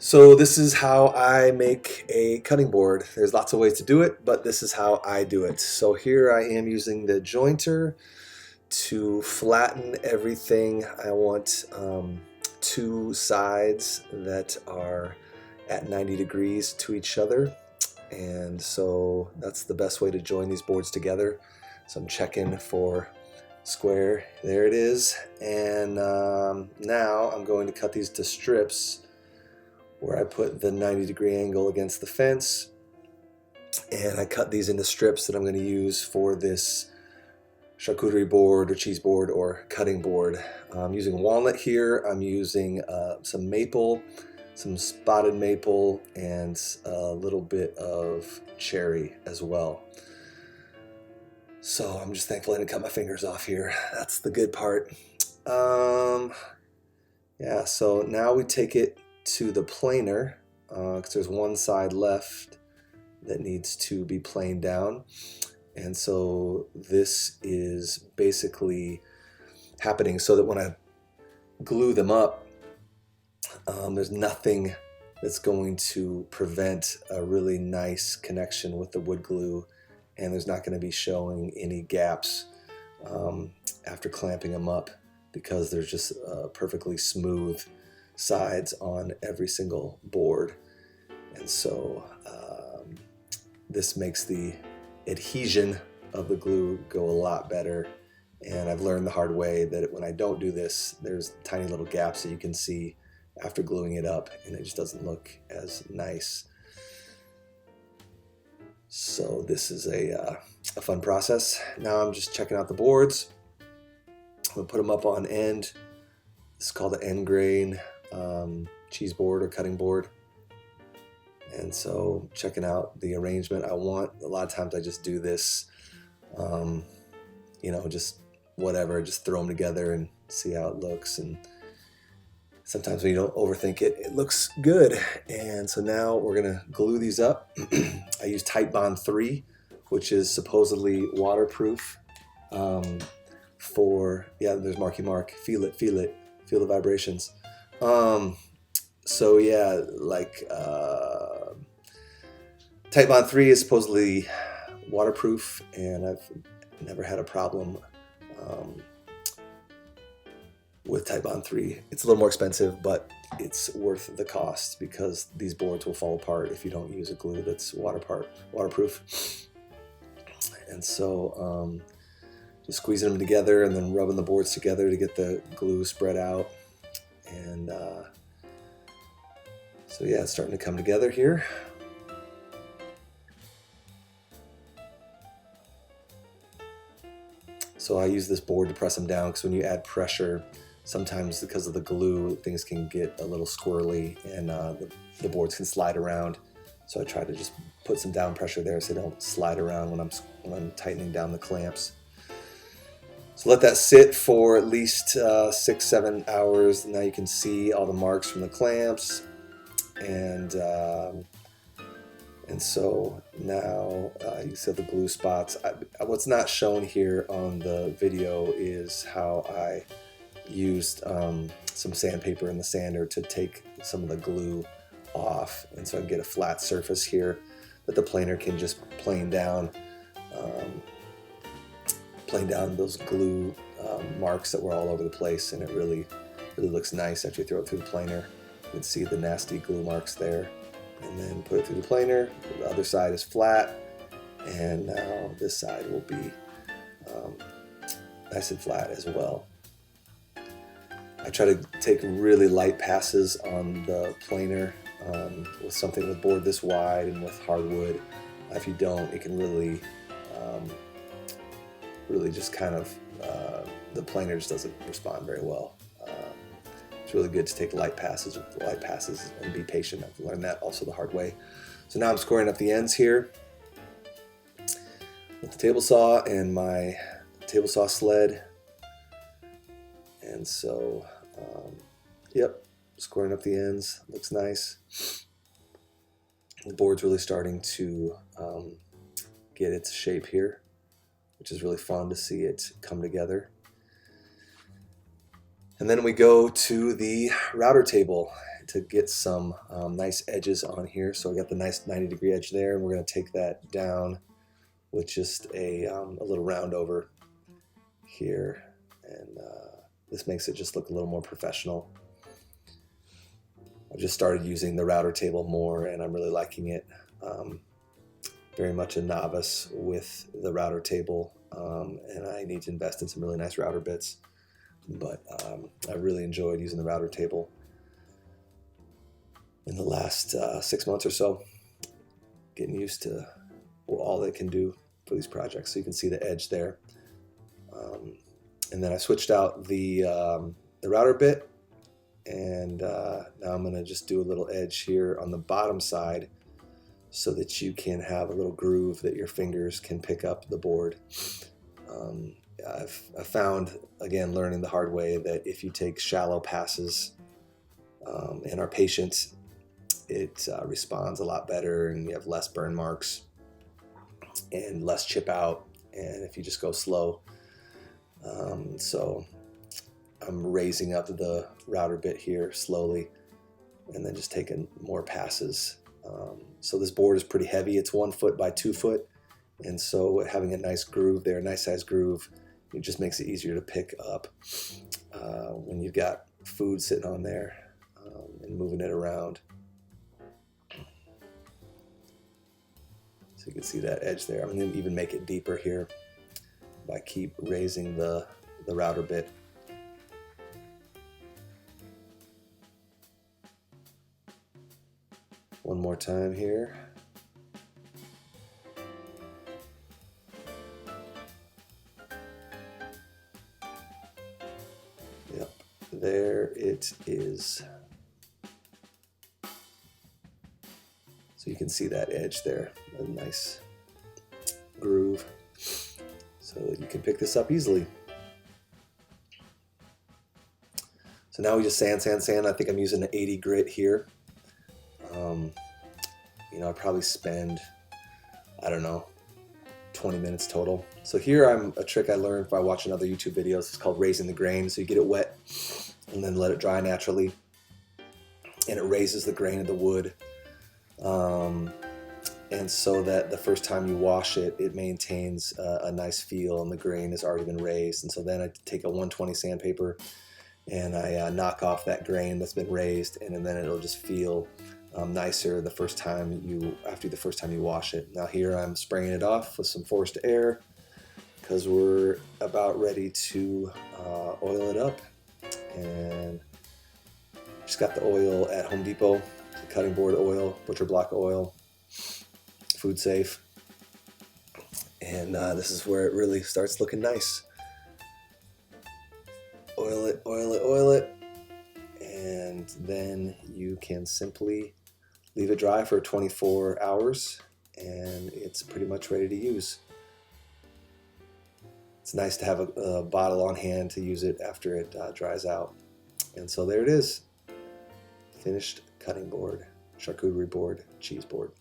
So this is how I make a cutting board. There's lots of ways to do it, but this is how I do it. So here I am using the jointer to flatten everything. I want two sides that are at 90 degrees to each other. And so that's the best way to join these boards together. So I'm checking for square. There it is. And now I'm going to cut these to strips where I put the 90-degree angle against the fence, and I cut these into strips that I'm going to use for this charcuterie board or cheese board or cutting board. I'm using walnut here. I'm using some maple, some spotted maple, and a little bit of cherry as well. So I'm just thankful I didn't cut my fingers off here. That's the good part. Yeah, so now we take it to the planer because there's one side left that needs to be planed down. And so this is basically happening so that when I glue them up, there's nothing that's going to prevent a really nice connection with the wood glue, and there's not going to be showing any gaps after clamping them up because there's just perfectly smooth sides on every single board. And so this makes the adhesion of the glue go a lot better. And I've learned the hard way that when I don't do this, there's tiny little gaps that you can see after gluing it up, and it just doesn't look as nice. So this is a fun process. Now I'm just checking out the boards. I'm gonna put them up on end. This is called the end grain cheese board or cutting board. And so checking out the arrangement I want. A lot of times I just do this, just whatever, just throw them together and see how it looks. And sometimes when you don't overthink it, it looks good. And so now we're gonna glue these up. I use Titebond 3, which is supposedly waterproof. There's Marky Mark. Feel it, feel the vibrations. Titebond 3 is supposedly waterproof, and I've never had a problem with Titebond 3. It's a little more expensive, but it's worth the cost because these boards will fall apart if you don't use a glue that's waterproof. And so just squeezing them together and then rubbing the boards together to get the glue spread out. And it's starting to come together here. So I use this board to press them down because when you add pressure, sometimes because of the glue, things can get a little squirrely and the boards can slide around. So I try to just put some down pressure there so they don't slide around when I'm tightening down the clamps. So let that sit for at least 6-7 hours. Now you can see all the marks from the clamps. And so now you see the glue spots. What's not shown here on the video is how I used some sandpaper in the sander to take some of the glue off, and so I can get a flat surface here that the planer can just plane down those glue marks that were all over the place, and it really looks nice after you throw it through the planer. You can see the nasty glue marks there, and then put it through the planer. The other side is flat, and now this side will be nice and flat as well. I try to take really light passes on the planer with something with board this wide and with hardwood. If you don't, it can really just kind of, the planer just doesn't respond very well. It's really good to take light passes and be patient. I've learned that also the hard way. So now I'm scoring up the ends here with the table saw and my table saw sled. And so, scoring up the ends. Looks nice. The board's really starting to get its shape here, which is really fun to see it come together. And then we go to the router table. to get some nice edges on here. So we got the nice 90-degree edge there, and we're going to take that down with just a little round over here, and this makes it just look a little more professional. I've just started using the router table more, and I'm really liking it. Very much a novice with the router table, and I need to invest in some really nice router bits, but I really enjoyed using the router table in the last 6 months or so, getting used to all they can do for these projects. So you can see the edge there. And then I switched out the router bit, and now I'm going to just do a little edge here on the bottom side so that you can have a little groove that your fingers can pick up the board. I've found, again, learning the hard way, that if you take shallow passes and are patient, it responds a lot better, and you have less burn marks and less chip out, and if you just go slow. So I'm raising up the router bit here slowly, and then just taking more passes. So this board is pretty heavy. It's 1 foot by 2 foot, and so having a nice groove there, a nice size groove, it just makes it easier to pick up when you've got food sitting on there and moving it around. So you can see that edge there. I'm going to even make it deeper here by keep raising the router bit. One more time here. Yep, there it is. So you can see that edge there, a nice groove. So you can pick this up easily. So now we just sand. I think I'm using an 80 grit here. I probably spend, I don't know, 20 minutes total. So here a trick I learned by watching other YouTube videos. It's called raising the grain. So you get it wet and then let it dry naturally, and it raises the grain of the wood. And so that the first time you wash it, it maintains a nice feel, and the grain has already been raised. And so then I take a 120 sandpaper and I knock off that grain that's been raised, and then it'll just feel nicer after the first time you wash it. Now here I'm spraying it off with some forced air because we're about ready to oil it up. And just got the oil at Home Depot, the cutting board oil, butcher block oil, food safe, and this is where it really starts looking nice. Oil it, and then you can simply leave it dry for 24 hours, and it's pretty much ready to use. It's nice to have a bottle on hand to use it after it dries out. And so there it is, finished cutting board, charcuterie board, cheese board.